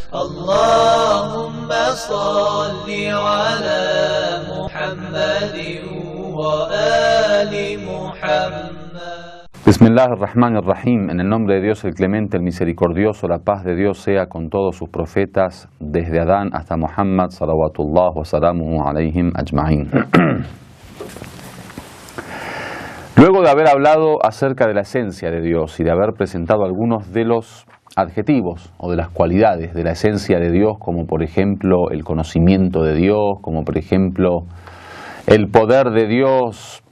اللهم صل على محمد وآل محمد. Bismillahirrahmanirrahim. En el nombre de Dios el Clemente, el Misericordioso, la paz de Dios sea con todos sus profetas, desde Adán hasta Muhammad, salawatullah wa salamuhu alayhim ajma'in. Luego de haber hablado acerca de la esencia de Dios y de haber presentado algunos de los adjetivos o de las cualidades de la esencia de Dios, como por ejemplo el conocimiento de Dios, como por ejemplo el poder de Dios,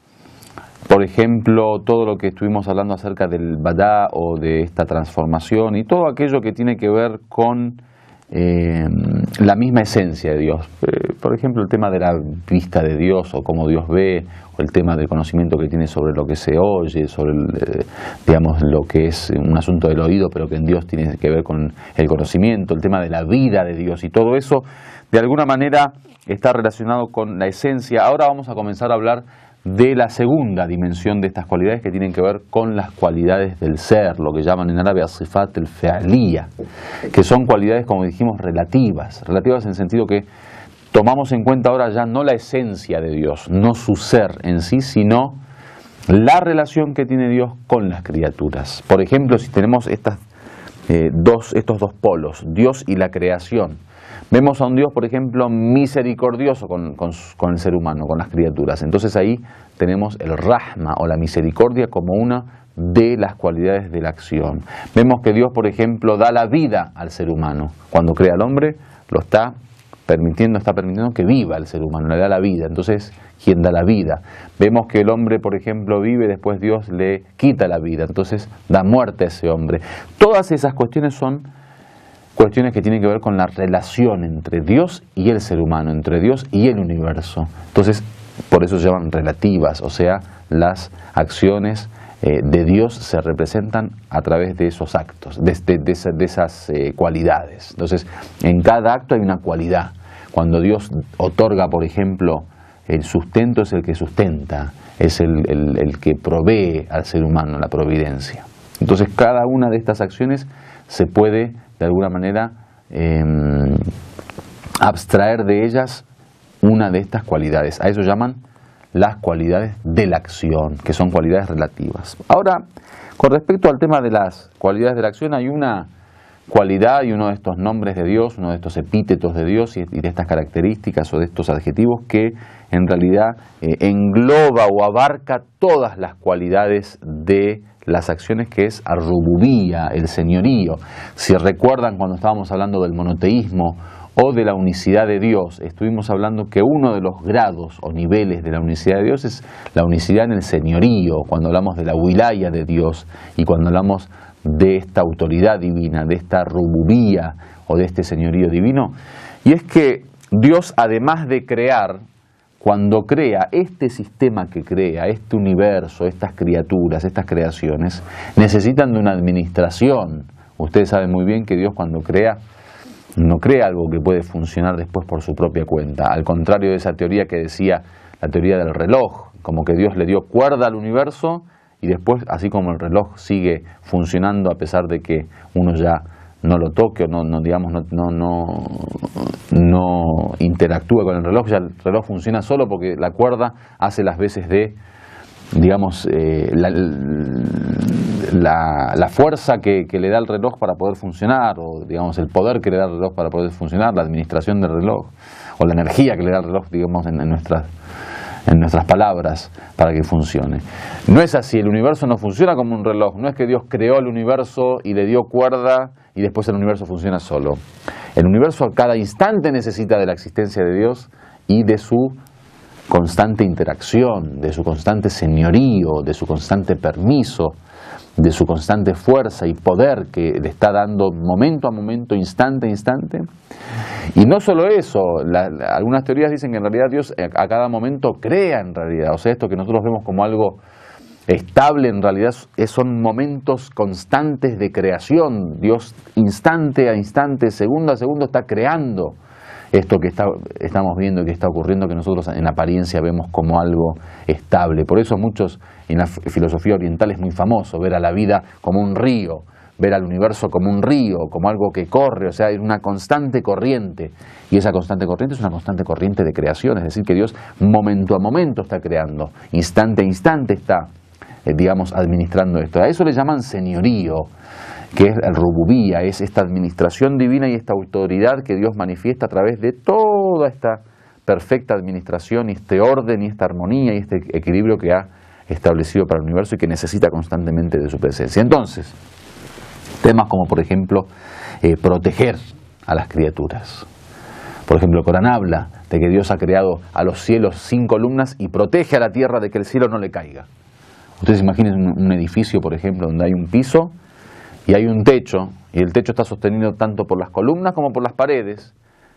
por ejemplo todo lo que estuvimos hablando acerca del Badá o de esta transformación y todo aquello que tiene que ver con la misma esencia de Dios, por ejemplo el tema de la vista de Dios o cómo Dios ve, o el tema del conocimiento que tiene sobre lo que se oye, sobre digamos lo que es un asunto del oído pero que en Dios tiene que ver con el conocimiento, el tema de la vida de Dios, y todo eso de alguna manera está relacionado con la esencia. Ahora vamos a comenzar a hablar de la segunda dimensión de estas cualidades, que tienen que ver con las cualidades del ser, lo que llaman en árabe as-sifat al-fi'aliyya, que son cualidades, como dijimos, relativas en el sentido que tomamos en cuenta ahora ya no la esencia de Dios, no su ser en sí, sino la relación que tiene Dios con las criaturas. Por ejemplo, si tenemos estos dos polos, Dios y la creación, vemos a un Dios, por ejemplo, misericordioso con el ser humano, con las criaturas. Entonces ahí tenemos el rahma o la misericordia como una de las cualidades de la acción. Vemos que Dios, por ejemplo, da la vida al ser humano. Cuando crea al hombre, lo está permitiendo que viva el ser humano, le da la vida. Entonces, ¿quién da la vida? Vemos que el hombre, por ejemplo, vive, después Dios le quita la vida. Entonces, da muerte a ese hombre. Todas esas cuestiones son cuestiones que tienen que ver con la relación entre Dios y el ser humano, entre Dios y el universo. Entonces, por eso se llaman relativas, o sea, las acciones de Dios se representan a través de esos actos, de esas cualidades. Entonces, en cada acto hay una cualidad. Cuando Dios otorga, por ejemplo, el sustento, es el que sustenta, es el que provee al ser humano, la providencia. Entonces, cada una de estas acciones se puede de alguna manera abstraer de ellas una de estas cualidades. A eso llaman las cualidades de la acción, que son cualidades relativas. Ahora, con respecto al tema de las cualidades de la acción, hay una cualidad y uno de estos nombres de Dios, uno de estos epítetos de Dios y de estas características o de estos adjetivos que en realidad engloba o abarca todas las cualidades de las acciones, que es ar-rububiyya, el señorío. Si recuerdan, cuando estábamos hablando del monoteísmo o de la unicidad de Dios, estuvimos hablando que uno de los grados o niveles de la unicidad de Dios es la unicidad en el señorío, cuando hablamos de la wilaya de Dios y cuando hablamos de esta autoridad divina, de esta rububiyya o de este señorío divino. Y es que Dios, además de crear, cuando crea este sistema que crea, este universo, estas criaturas, estas creaciones, necesitan de una administración. Ustedes saben muy bien que Dios, cuando crea, no crea algo que puede funcionar después por su propia cuenta. Al contrario de esa teoría que decía, la teoría del reloj, como que Dios le dio cuerda al universo y después, así como el reloj sigue funcionando a pesar de que uno ya no lo toque o no interactúa con el reloj, ya el reloj funciona solo porque la cuerda hace las veces de, digamos, la fuerza que le da el reloj para poder funcionar, o digamos el poder que le da el reloj para poder funcionar, la administración del reloj, o la energía que le da el reloj, digamos, en nuestras palabras, para que funcione. No es así, el universo no funciona como un reloj, no es que Dios creó el universo y le dio cuerda y después el universo funciona solo. El universo a cada instante necesita de la existencia de Dios y de su constante interacción, de su constante señorío, de su constante permiso, de su constante fuerza y poder que le está dando momento a momento, instante a instante. Y no solo eso, algunas teorías dicen que en realidad Dios a cada momento crea en realidad, o sea, esto que nosotros vemos como algo estable en realidad son momentos constantes de creación. Dios instante a instante, segundo a segundo está creando esto que estamos viendo y que está ocurriendo, que nosotros en apariencia vemos como algo estable. Por eso muchos en la filosofía oriental es muy famoso ver a la vida como un río, ver al universo como un río, como algo que corre, o sea, es una constante corriente. Y esa constante corriente es una constante corriente de creación, es decir, que Dios momento a momento está creando, instante a instante está, digamos, administrando esto. A eso le llaman señorío, que es el rububía, es esta administración divina y esta autoridad que Dios manifiesta a través de toda esta perfecta administración y este orden y esta armonía y este equilibrio que ha establecido para el universo y que necesita constantemente de su presencia. Entonces, temas como por ejemplo proteger a las criaturas. Por ejemplo, el Corán habla de que Dios ha creado a los cielos sin columnas y protege a la tierra de que el cielo no le caiga. Ustedes imaginen un edificio, por ejemplo, donde hay un piso y hay un techo, y el techo está sostenido tanto por las columnas como por las paredes.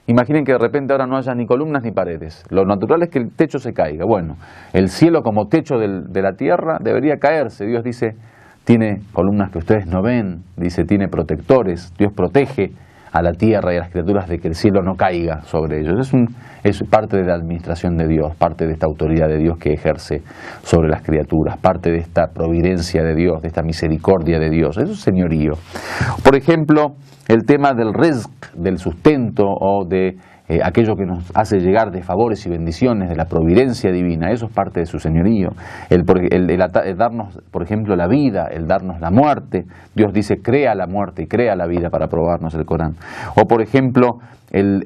Imaginen que de repente ahora no haya ni columnas ni paredes. Lo natural es que el techo se caiga. Bueno, el cielo como techo de la tierra debería caerse. Dios dice, tiene columnas que ustedes no ven, dice, tiene protectores. Dios protege a la tierra y a las criaturas de que el cielo no caiga sobre ellos. Es parte de la administración de Dios, parte de esta autoridad de Dios que ejerce sobre las criaturas, parte de esta providencia de Dios, de esta misericordia de Dios. Eso es señorío. Por ejemplo, el tema del rizq, del sustento o de aquello que nos hace llegar de favores y bendiciones, de la providencia divina, eso es parte de su señorío. El darnos, por ejemplo, la vida, el darnos la muerte. Dios dice, crea la muerte y crea la vida para probarnos el Corán. O, por ejemplo, el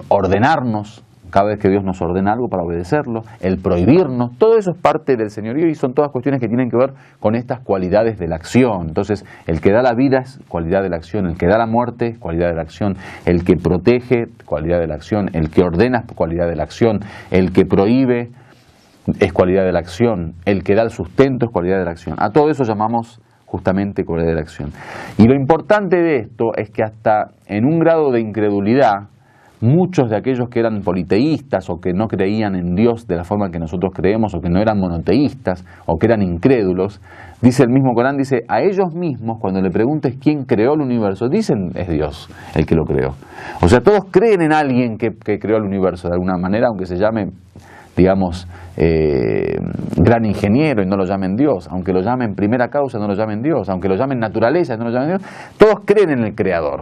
ordenarnos, cada vez que Dios nos ordena algo para obedecerlo, el prohibirnos, todo eso es parte del señorío y son todas cuestiones que tienen que ver con estas cualidades de la acción. Entonces, el que da la vida es cualidad de la acción, el que da la muerte es cualidad de la acción, el que protege, cualidad de la acción, el que ordena es cualidad de la acción, el que prohíbe es cualidad de la acción, el que da el sustento es cualidad de la acción. A todo eso llamamos justamente cualidad de la acción. Y lo importante de esto es que hasta en un grado de incredulidad, muchos de aquellos que eran politeístas o que no creían en Dios de la forma en que nosotros creemos o que no eran monoteístas o que eran incrédulos, dice el mismo Corán, dice, a ellos mismos cuando le preguntes quién creó el universo, dicen es Dios el que lo creó. O sea, todos creen en alguien que creó el universo de alguna manera, aunque se llame, digamos, gran ingeniero y no lo llamen Dios, aunque lo llamen primera causa no lo llamen Dios, aunque lo llamen naturaleza y no lo llamen Dios, todos creen en el Creador.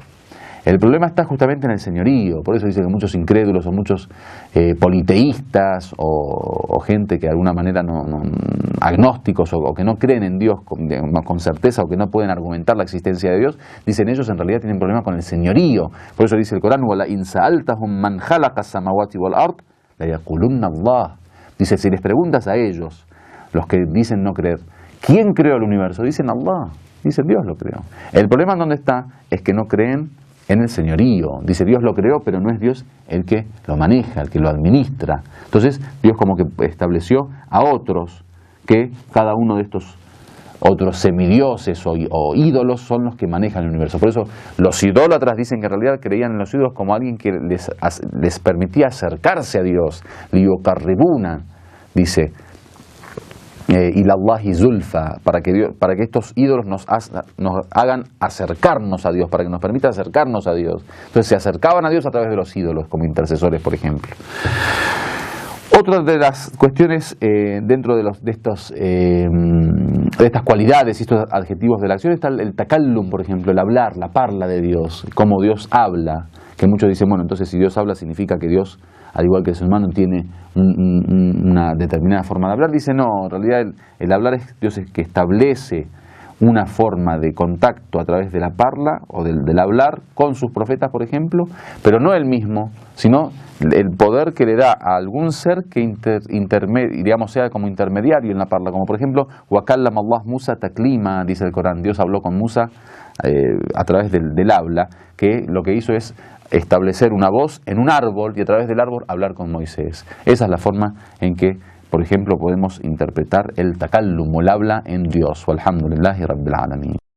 El problema está justamente en el señorío, por eso dice que muchos incrédulos o muchos politeístas o gente que de alguna manera agnósticos o que no creen en Dios con certeza o que no pueden argumentar la existencia de Dios, dicen ellos en realidad tienen problemas con el señorío. Por eso dice el Corán, وَلَا إِنْ سَأَلْتَهُمْ مَنْ خَلَقَ السَّمَوَاتِ وَالْأَرْضِ لَيَقُولُنَّ اللَّهُ. Dice, si les preguntas a ellos, los que dicen no creer, ¿quién creó el universo? Dicen Allah, dicen Dios lo creó. El problema en donde está es que no creen en el señorío. Dice, Dios lo creó, pero no es Dios el que lo maneja, el que lo administra. Entonces, Dios como que estableció a otros que cada uno de estos otros semidioses o ídolos son los que manejan el universo. Por eso los idólatras dicen que en realidad creían en los ídolos como alguien que les permitía acercarse a Dios. Liyuqarribuna, dice, ilallahi zulfa, para que estos ídolos nos hagan acercarnos a Dios, para que nos permita acercarnos a Dios. Entonces se acercaban a Dios a través de los ídolos, como intercesores, por ejemplo. Otra de las cuestiones dentro de estas cualidades y estos adjetivos de la acción está el takallum, por ejemplo, el hablar, la parla de Dios, cómo Dios habla, que muchos dicen, bueno, entonces si Dios habla significa que Dios, al igual que el ser humano, tiene una determinada forma de hablar. Dice, no, en realidad el hablar es Dios es que establece una forma de contacto a través de la parla o del hablar con sus profetas, por ejemplo, pero no él mismo, sino el poder que le da a algún ser que digamos sea como intermediario en la parla, como por ejemplo, wa kallama Allah Musa taklima, dice el Corán, Dios habló con Musa a través del habla, que lo que hizo es establecer una voz en un árbol y a través del árbol hablar con Moisés. Esa es la forma en que, por ejemplo, podemos interpretar el takallum, el habla en Dios. Walhamdulillahi Rabbil Alamin.